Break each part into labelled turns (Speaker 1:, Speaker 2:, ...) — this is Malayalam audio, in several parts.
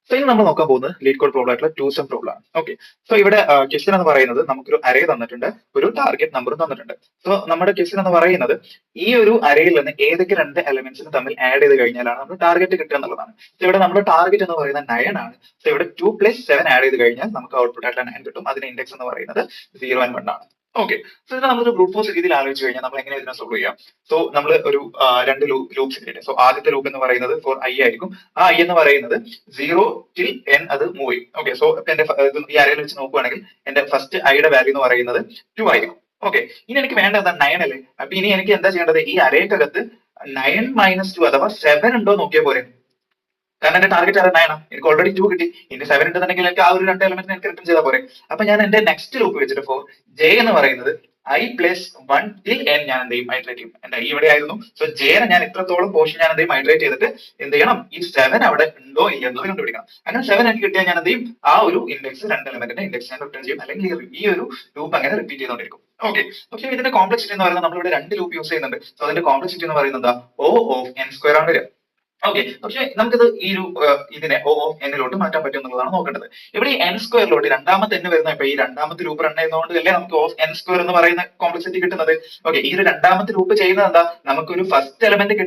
Speaker 1: സോ ഇനി നമ്മൾ നോക്കാൻ പോകുന്നത് ലീഡ് കോഡ് പ്രോബ്ലം ആയിട്ടുള്ള 2 സം പ്രോബ്ലം ആണ്. ഓക്കെ. സോ ഇവിടെ ക്വസ്റ്റ്യൻ എന്ന് പറയുന്നത് നമുക്കൊരു അറേ തന്നിട്ടുണ്ട്, ഒരു ടാർഗറ്റ് നമ്പറും തന്നിട്ടുണ്ട്. സോ നമ്മുടെ ക്വസ്റ്റ്യൻ എന്ന് പറയുന്നത് ഈ ഒരു അറേയിൽ നിന്ന് ഏതൊക്കെ രണ്ട് എലമെന്റ്സിന് തമ്മിൽ ആഡ് ചെയ്ത് കഴിഞ്ഞാലാണ് നമ്മൾ ടാർഗറ്റ് കിട്ടുക എന്നുള്ളതാണ്. സോ ഇവിടെ നമ്മുടെ ടാർഗറ്റ് എന്ന് പറയുന്നത് 9 ആണ്. സോ ഇവിടെ 2 + 7 ആഡ് ചെയ്ത് കഴിഞ്ഞാൽ നമുക്ക് ഔട്ട്പുട്ട് ആയിട്ടുള്ള 9 കിട്ടും. അതിന്റെ ഇൻഡെക്സ് എന്ന് പറയുന്നത് 0 and 1 ആണ്. ഓക്കെ. സോ ഇത് നമ്മളൊരു ബ്രൂട്ട് ഫോഴ്സ് രീതിയിൽ ആലോചിച്ച് കഴിഞ്ഞാൽ നമ്മൾ എങ്ങനെ ഇതിനെ സോൾവ് ചെയ്യാം? സോ നമ്മൾ ഒരു രണ്ട് ലൂപ്സ് ക്രിയേറ്റ്. സോ ആദ്യത്തെ ലൂപ്പ് എന്ന് പറയുന്നത് ഫോർ i ആയിരിക്കും. ആ i എന്ന് പറയുന്നത് 0 till n അത് മൂവ് ചെയ്യും. ഓക്കെ. സോ എന്റെ ഈ അറേയിൽ വെച്ച് നോക്കുകയാണെങ്കിൽ എന്റെ ഫസ്റ്റ് ഐയുടെ വാല്യൂ എന്ന് പറയുന്നത് 2 ആയിരിക്കും. ഓക്കെ. ഇനി എനിക്ക് വേണ്ടത് 9 അല്ലേ? അപ്പൊ ഇനി എനിക്ക് എന്താ ചെയ്യേണ്ടത്? ഈ അറേക്കകത്ത് 9 - 2 അഥവാ 7 ഉണ്ടോ നോക്കിയാൽ പോരെ. കാരണം എന്റെ ടാർഗറ്റ് അത് 9 ആണ്. എനിക്ക് ഓൾറെഡി 2 കിട്ടി. ഇനി 7 ഉണ്ടെന്നുണ്ടെങ്കിൽ എനിക്ക് ആ ഒരു രണ്ട് എലമെന്റ് എനിക്ക് റിട്ടേൺ ചെയ്താൽ പോരെ. അപ്പൊ ഞാൻ എന്റെ നെക്സ്റ്റ് ലൂപ്പ് വെച്ചിട്ട് ഫോർ j എന്ന് പറയുന്നത് i + 1 till n ഞാൻ എന്ത് ചെയ്യും? മൈഗ്രേറ്റ് ചെയ്യും. എന്റെ i ഇവിടെ ആയിരുന്നു. സോ j നെ ഞാൻ ഇത്രത്തോളം പോർഷൻ ഞാൻ എന്ത് ചെയ്യും? മൈഗ്രേറ്റ് ചെയ്തിട്ട് എന്ത് ചെയ്യണം? ഈ 7 അവിടെ ഉണ്ടോ ഇല്ല എന്നത് കണ്ടുപിടിക്കണം. അങ്ങനെ 7 എനിക്ക് കിട്ടിയാൽ ഞാൻ എന്ത് ചെയ്യും? ആ ഒരു ഇൻഡെക്സ് രണ്ട് എലമെന്റിന്റെ ഇൻഡെക്സ് ഞാൻ റിട്ടേൺ ചെയ്യും. അല്ലെങ്കിൽ ഈ ഒരു ലൂപ്പ് അങ്ങനെ റിപ്പീറ്റ് ചെയ്തുകൊണ്ടിരിക്കും. ഓക്കെ. പക്ഷേ ഇതിന്റെ കോംപ്ലക്സിറ്റി എന്ന് പറയുന്നത് നമ്മളിവിടെ രണ്ട് ലൂപ്പ് യൂസ് ചെയ്യുന്നുണ്ട്. സോ അതിന്റെ കോംപ്ലക്സിറ്റി എന്ന് പറയുന്നത് എന്താ? O of n² ആണ് വരിക. ഓക്കെ. പക്ഷെ നമുക്കിത് ഈ ഒരു ഇതിനെ O of n ലോട്ട് മാറ്റാൻ പറ്റും എന്നുള്ളതാണ് നോക്കേണ്ടത്. ഇവിടെ ഈ n² ലോട്ട് രണ്ടാമത്തെ n വരുന്ന ഇപ്പൊ ഈ രണ്ടാമത്തെ ലൂപ്പ് റൺ ചെയ്യുന്നതുകൊണ്ട് അല്ലേ നമുക്ക് O of n² എന്ന് പറയുന്ന കോംപ്ലക്സിറ്റി കിട്ടുന്നത്. ഓക്കെ. ഈ ഒരു രണ്ടാമത്തെ ലൂപ്പ് ചെയ്യുന്നത് എന്താ? നമുക്കൊരു ഫസ്റ്റ് എലമെന്റ്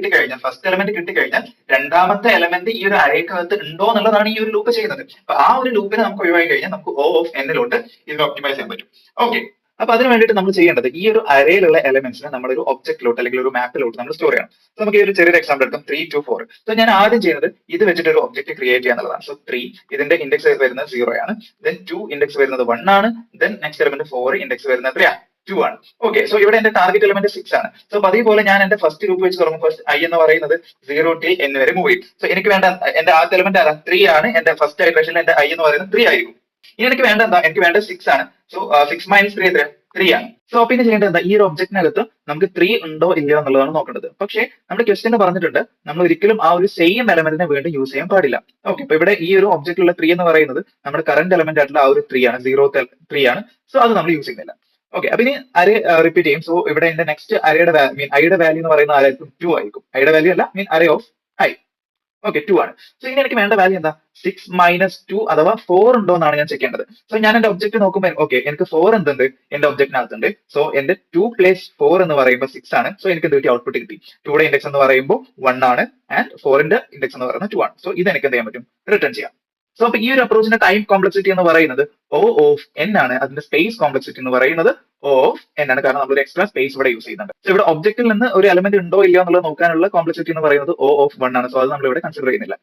Speaker 1: കിട്ടിക്കഴിഞ്ഞാൽ രണ്ടാമത്തെ എലമെന്റ് ഈ ഒരു അറേക്കകത്ത് ഉണ്ടോ എന്നുള്ളതാണ് ഈ ഒരു ലൂപ്പ് ചെയ്യുന്നത്. അപ്പൊ ആ ഒരു ലൂപ്പിനെ നമുക്ക് ഒഴിവാക്കി കഴിഞ്ഞാൽ നമുക്ക് O of n ലോട്ട് ഇതിനെ ഒപ്റ്റിമൈസ് ചെയ്യാൻ പറ്റും. ഓക്കെ. അപ്പൊ അതിന് വേണ്ടിയിട്ട് നമ്മൾ ചെയ്യേണ്ടത് ഈ ഒരു അറേയിലുള്ള എലമെന്റ്സിനെ നമ്മളൊരു ഒബ്ജക്റ്റിലോട്ട് അല്ലെങ്കിൽ ഒരു മാപ്പിലോട്ട് നമ്മൾ സ്റ്റോർ ചെയ്യണം. നമുക്ക് ഈ ഒരു ചെറിയൊരു എക്സാമ്പിൾ എടുക്കാം. 3 to 4. സോ ഞാൻ ആദ്യം ചെയ്യുന്നത് ഇത് വെച്ചിട്ട് ഒരു ഒബ്ജക്റ്റ് ക്രിയേറ്റ് ചെയ്യാന്നുള്ളതാണ്. സോ 3 ഇതിന്റെ ഇൻഡെക്സ് വരുന്നത് 0 ആണ്. ദെൻ 2 ഇൻഡെക്സ് വരുന്നത് 1 ആണ്. ദെൻ നെക്സ്റ്റ് എലമെന്റ് 4 ഇൻഡെക്സ് വരുന്നത് എത്രയാ? 2 ആണ്. ഓക്കെ. സോ ഇവിടെ എന്റെ ടാർഗറ്റ് എലമെന്റ് 6 ആണ്. സോ അതേപോലെ ഞാൻ എന്റെ ഫസ്റ്റ് ലൂപ്പ് വെച്ച് തുടങ്ങും. ഫസ്റ്റ് i എന്ന് പറയുന്നത് 0 till n വരെ മൂവ് ചെയ്യും. സോ എനിക്ക് വേണ്ട എന്റെ ആദ്യത്തെ എലമെന്റ് ആരാ? 3 ആണ്. എന്റെ ഫസ്റ്റ് ഇറ്ററേഷനിൽ എന്റെ i എന്ന് പറയുന്നത് 3 ആയിരിക്കും. ഇനി എനിക്ക് വേണ്ട എന്താ? എനിക്ക് വേണ്ട 6 ആണ്. സോ 6 - 3 എത്ര? 3 ആണ്. സോ പിന്നെ ചെയ്യേണ്ടത് എന്താ? ഈ ഒരു ഒബ്ജക്റ്റിനകത്ത് നമുക്ക് 3 ഉണ്ടോ ഇല്ലയോ എന്നുള്ളതാണ് നോക്കേണ്ടത്. പക്ഷേ നമ്മുടെ ക്വസ്റ്റ്യൻ പറഞ്ഞിട്ടുണ്ട് നമ്മൾ ഒരിക്കലും ആ ഒരു സെയിം എലമെന്റിനെ വീണ്ടും യൂസ് ചെയ്യാൻ പാടില്ല. ഓക്കെ. അപ്പൊ ഇവിടെ ഈ ഒരു ഒബ്ജക്റ്റിലുള്ള 3 എന്ന് പറയുന്നത് നമ്മുടെ കറന്റ് എലമെന്റ് ആയിട്ടുള്ള ആ ഒരു 3 ആണ്. 0th 3 ആണ്. സോ അത് നമ്മൾ യൂസ് ചെയ്യുന്നില്ല. ഓക്കെ. അപ്പൊ ഇനി അറേ റിപ്പീറ്റ് ചെയ്യും. സോ ഇവിടെ എന്റെ നെക്സ്റ്റ് അറേയുടെ ഐയുടെ വാല്യൂ എന്ന് പറയുന്നത് ആരായിരിക്കും? 2 ആയിരിക്കും. ഐയുടെ വാല്യൂ അല്ല, അറേ ഓഫ് i. ഓക്കെ. 2 ആണ്. സോ ഇനി എനിക്ക് വേണ്ട വാല്യൂ എന്താ? 6 - 2 അഥവാ 4 ഉണ്ടോ എന്നാണ് ഞാൻ ചെക്ക് ചെയ്യേണ്ടത്. സോ ഞാൻ എന്റെ ഒബ്ജക്റ്റ് നോക്കുമ്പോൾ ഓക്കെ എനിക്ക് 4 എന്തുണ്ട്? എന്റെ ഒബ്ജക്റ്റിനകത്തുണ്ട്. സോ എന്റെ 2 + 4 എന്ന് പറയുമ്പോൾ 6 ആണ്. സോ എനിക്ക് എന്ത് കിട്ടി? ഔട്ട്പുട്ട് കിട്ടി. 2യുടെ ഇൻഡെക്സ് എന്ന് പറയുമ്പോൾ 1 ആണ് ആൻഡ് 4ന്റെ ഇൻഡെക്സ് എന്ന് പറയുന്നത് 2 ആണ്. സോ ഇത് എനിക്ക് എന്ത് ചെയ്യാൻ പറ്റും? റിട്ടേൺ ചെയ്യാം. സോ അപ്പൊ ഈ ഒരു അപ്രോച്ചിന്റെ ടൈം കോംപ്ലക്സിറ്റി എന്ന് പറയുന്നത് O of n ആണ്. അതിന്റെ സ്പേസ് കോംപ്ലക്സിറ്റി എന്ന് പറയുന്നത് O of n ആണ്. കാരണം നമ്മൾ ഒരു എക്സ്ട്രാ സ്പേസ് ഇവിടെ യൂസ് ചെയ്യുന്നുണ്ട്. സോ ഇവിടെ ഒബ്ജക്റ്റിൽ നിന്ന് ഒരു എലമെന്റ് ഉണ്ടോ ഇല്ലയോ എന്നുള്ളത് നോക്കാനുള്ള കോംപ്ലക്സിറ്റി എന്ന് പറയുന്നത് O of 1 ആണ്. സോ അത് നമ്മൾ ഇവിടെ കൺസിഡർ ചെയ്യുന്നില്ല.